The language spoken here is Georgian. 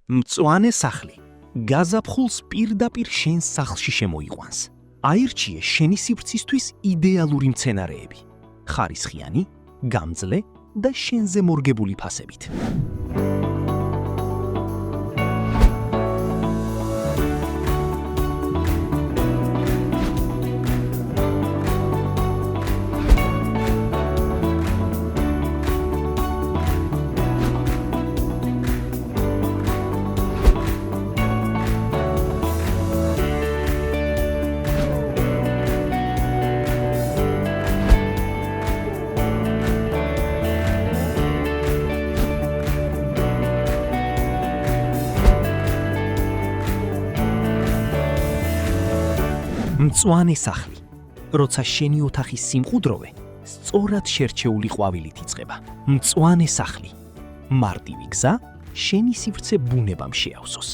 მწვანე სახლი გაზაფხულს პირდაპირ შენ სახლში შემოიყვანს. აირჩიე შენი სივრცისთვის იდეალური მცენარეები, ხარისხიანი, გამძლე და შენზე მორგებული ფასებით. მწვანე სახლი, როცა შენი ოთახის სიმყუდროვე სწორად შერჩეული ყვავილით იწყება. მწვანე სახლი, მარტივი გზა შენი სივრცე ბუნებამ შეავსოს.